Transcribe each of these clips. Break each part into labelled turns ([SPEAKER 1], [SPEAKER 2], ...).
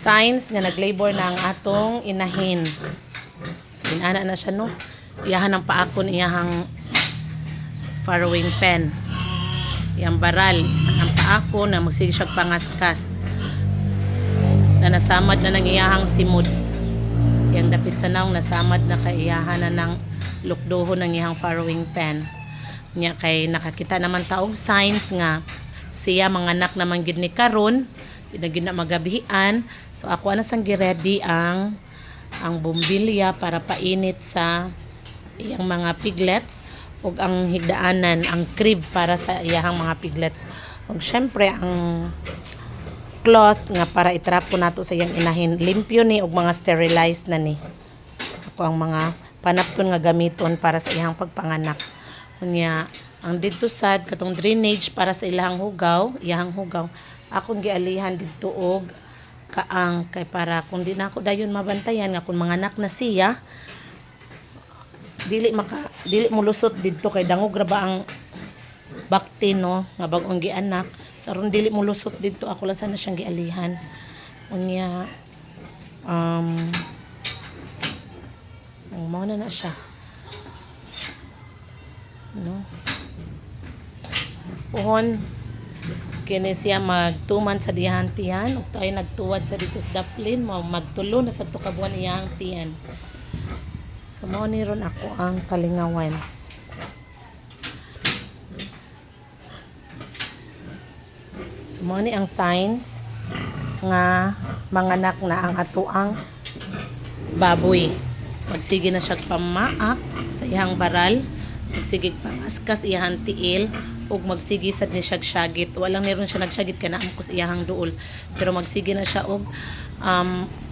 [SPEAKER 1] signs nga naglabor na ang atong inahin. So inana na siya no. Iyahan ang paakon iyahang farrowing pen. Iyang baral ang paakon na magsige siya pangaskas. Na nasamad na ng iyahang simod. Yang dapit sa naong nasamad na kay iyahan na ng lukdohon ng iyang farrowing pen. Nya kay nakakita naman taog signs nga siya manganak naman gid ni karon, gid na magabihan. So ako ana sang gi-ready ang bombilya para painit sa iyang mga piglets ug ang higdaanan ang crib para sa iyang mga piglets. Ug syempre ang cloth nga para itrapo nato sa iyang inahin, limpyo ni ug mga sterilized na ni. Ako ang mga panapton nga gamiton para sa iyang pagpanganak. Unya ang didto sad katong drainage para sa iyang hugaw, akong gialihan didto og kaang kay para kung di na ako dayon mabantayan nga kung manganak na siya dili mo lusot didto kay dangog ra ba ang bakti no nga bag-ong gianak so aron dili mo lusot didto ako lang sana siyang gialihan. Unya mao na siya no puhon kini siya mag 2 months sa diyang tiyan ug tayo nagtuwad sa dito sa Daplin magtulo na sa tukabuan iyang tiyan. So mao ni ron ako ang kalingawan. So mao ni ang signs nga manganak na ang atoang baboy. Magsige na siya pamaak sa iyang baral, magsige pangaskas iyang tiil ug magsige sad ni siya syagit. Walang niron siya nagsyagit kana amko sa iyang duol, pero magsige na siya og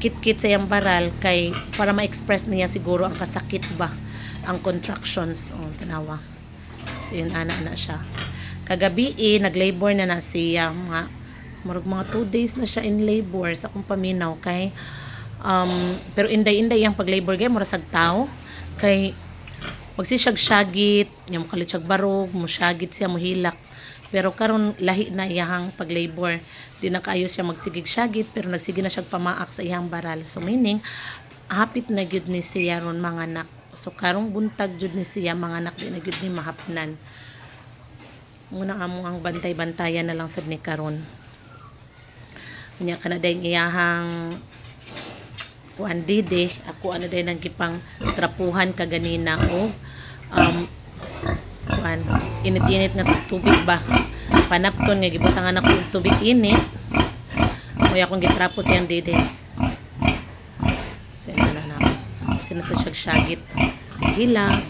[SPEAKER 1] kit-kit sa iyang baral kay para ma-express niya siguro ang kasakit ba, ang contractions tanawa. So yun ana siya. Kagabi naglabor na siya mga 2 days na siya in labor sa akong paminaw kay pero inday-inday ang paglabor gay mura sag tao kay magsisiyag-syagit, niya mokalitsag barog, mosyagit siya, mohilak. Pero karon lahi na iyang paglabor. Di na kaayo siya magsigig-syagit, pero nagsige na siya pamaak sa iyang baral. So meaning, hapit na gyud ni siya ron manganak. So karong buntag gyud ni siya manganak, di na gyud ni mahapnan. Muna amo ang bantay-bantayan na lang sad ni karon. Nya kana day iyahang kuan dide ako ano day nang gipang trapuhan kaganina o kuan init-init nga tubig ba panapton nga gibutangan ako og tubig init moy akong gitrapo siyang dide sina na sinasag syagit sige lang